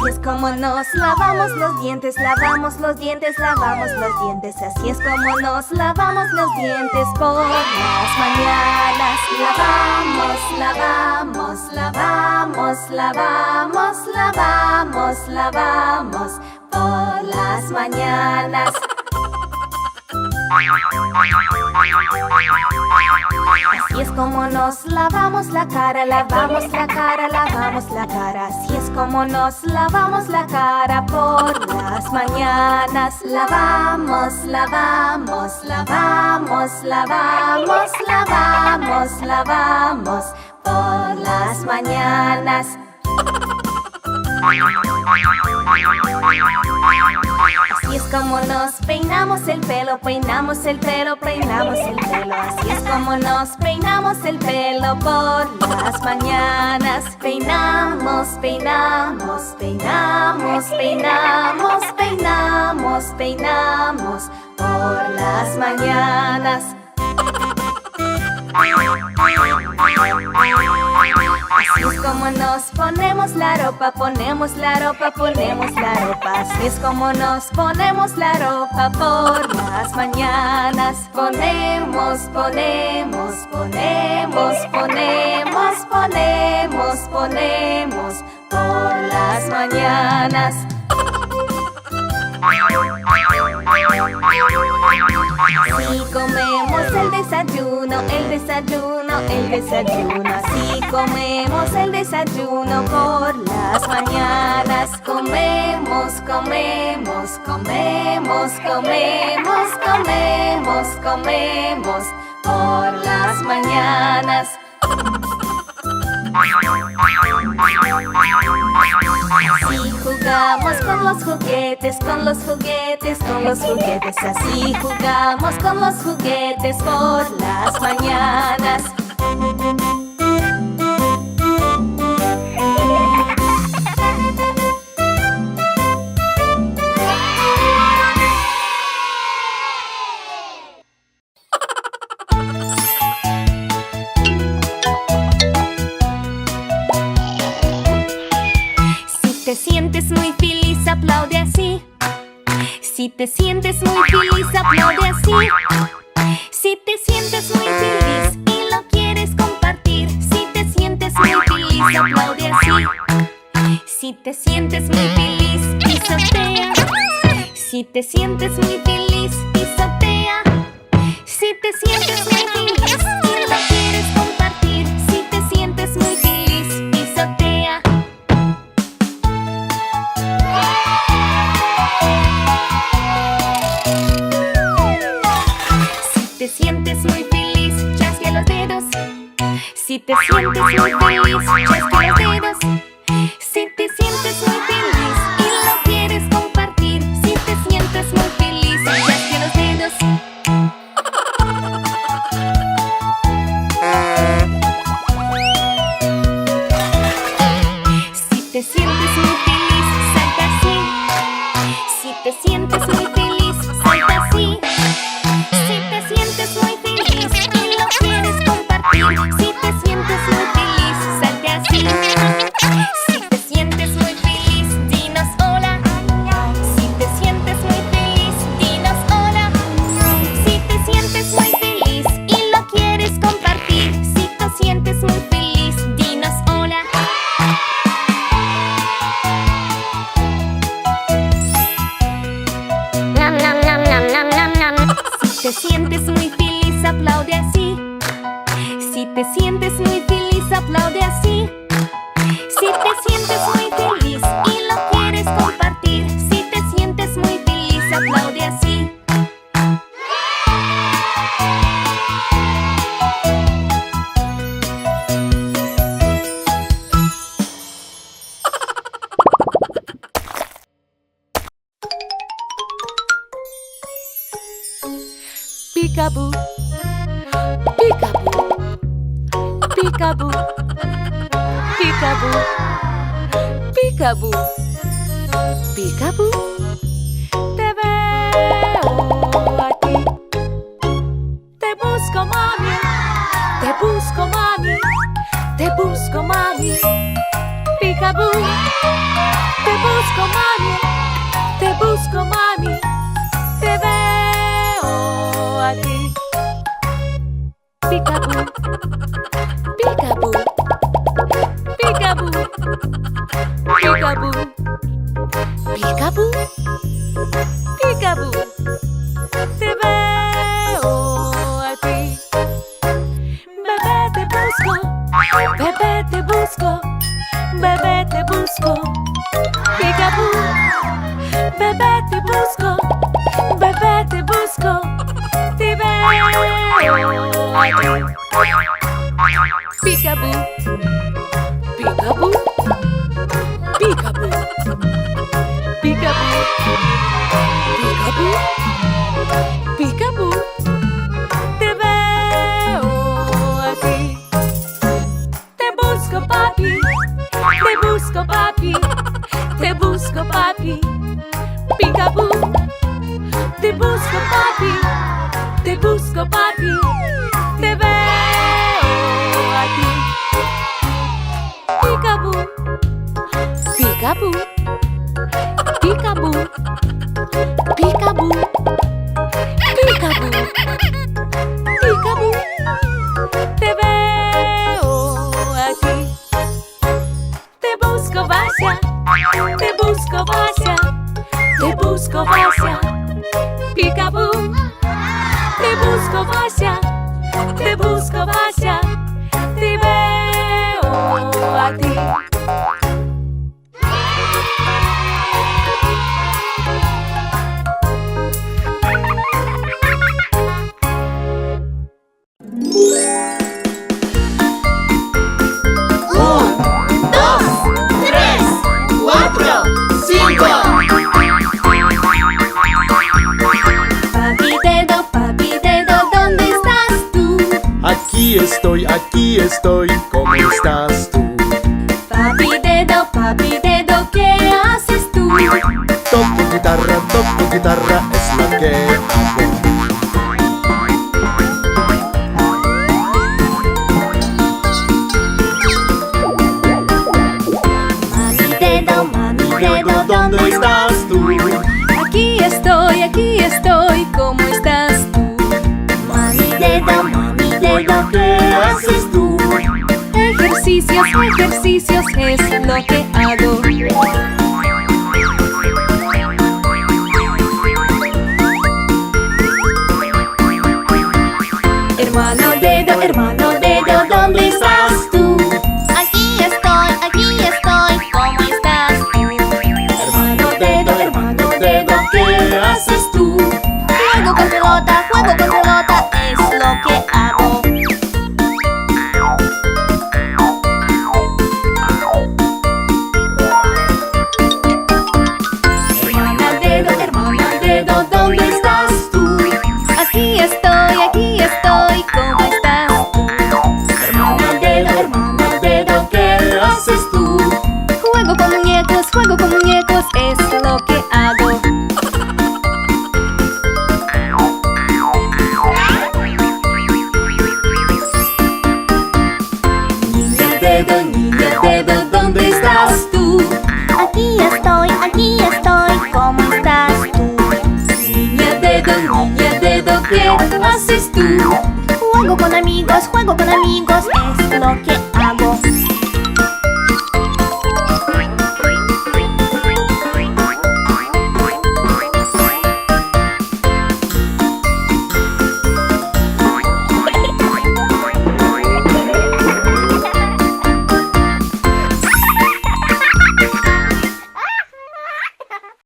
Así es como nos lavamos los dientes, lavamos los dientes, lavamos los dientes. Así es como nos lavamos los dientes por las mañanas. Lavamos, lavamos, lavamos, lavamos, lavamos, lavamos por las mañanas. Así es como nos lavamos la cara, lavamos la cara, lavamos la cara. Así es como nos lavamos la cara por las mañanas. Lavamos, lavamos, lavamos, lavamos, lavamos, lavamos por las mañanas. Así es como nos peinamos el pelo, peinamos el pelo, peinamos el pelo. Así es como nos peinamos el pelo por las mañanas. Peinamos, peinamos, peinamos, peinamos, peinamos, peinamos por las mañanas. Así es como nos ponemos la ropa, ponemos la ropa, ponemos la ropa. Así es como nos ponemos la ropa por las mañanas. Ponemos, ponemos, ponemos, ponemos, ponemos, ponemos por las mañanas. Así comemos el desayuno, el desayuno, el desayuno. Así comemos el desayuno por las mañanas. Comemos, comemos, comemos, comemos, comemos, comemos por las mañanas. Así jugamos con los juguetes, con los juguetes, con los juguetes. Así jugamos con los juguetes por las mañanas. Si te sientes muy feliz, aplaude así. Si te sientes muy feliz, aplaude así. Si te sientes muy feliz y lo quieres compartir. Si te sientes muy feliz, aplaude así. Si te sientes muy feliz, pisotea. Si te sientes muy feliz, pisotea. Si te sientes muy feliz y lo quieres compartir. Si te sientes muy feliz, pisotea. Si te sientes muy feliz, chasquea los dedos. Si te sientes muy feliz, chasquea los dedos. Si te sientes muy feliz y lo quieres compartir. Si te sientes muy feliz, chasquea los dedos. Si te sientes muy feliz, salta así. Si te sientes muy feliz, salta así. Si te sientes muy feliz y lo quieres compartir. Si te sientes muy feliz, salte así. Si te sientes muy feliz, dinos hola. Si te sientes muy feliz, dinos hola. Si te sientes muy feliz y lo quieres compartir. Si te sientes muy feliz, dinos hola. Nam, nam, nam, nam, nam, nam, nam. Si te sientes muy feliz, aplaude así. Si te sientes muy feliz, aplaude así. Si te sientes muy feliz y lo quieres compartir. Si te sientes muy feliz, aplaude así. Peekaboo, peekaboo, peekaboo, peekaboo, peekaboo, peekaboo. Te veo a ti. Te busco, mami. Te busco, mami. Te busco, mami. Peekaboo. Te busco. mami, te busco, mami, te veo a ti. Peekaboo, peekaboo, peekaboo, peekaboo, peekaboo, peekaboo, te veo a ti. Bebé te busco, bebé te busco, bebé te busco. Peekaboo, bebé te busco, bebé te busco, te veo a ti. Peekaboo, peekaboo, peekaboo, peekaboo, peekaboo, peekaboo, te veo a ti. Te busco, papi, te busco, papi, te busco, papi. Peekaboo, te busco, papi, te busco, papi, te veo a ti. Peekaboo, peekaboo, peekaboo, peekaboo, peekaboo, peekaboo, te veo a ti. Te busco, vaya, te busco, vaya, te busco, vaya. Peekaboo, te busco, vaya, te busco, vaya, te veo a ti. Aquí estoy, ¿cómo estás tú? Papi dedo, ¿qué haces tú? Toco guitarra, es lo que hago. Mami dedo, ¿dónde estás tú? Aquí estoy, ¿cómo estás tú? Mami dedo, ¿qué haces tú? Ejercicios es lo que hago. Hermano dedo, ¿dónde estás tú? Aquí estoy, ¿cómo estás tú? Hermano dedo, ¿qué haces tú? Juego con pelota, es lo que hago. Hermana dedo, ¿dónde estás tú? Aquí estoy, ¿cómo estás tú? Hermana dedo, ¿qué haces tú? Juego con muñecos, es lo que hago. Niña dedo, ¿dónde estás tú? Aquí estoy, ¿cómo estás tú? Niña dedo, ¿qué haces tú? Juego con amigos, es lo que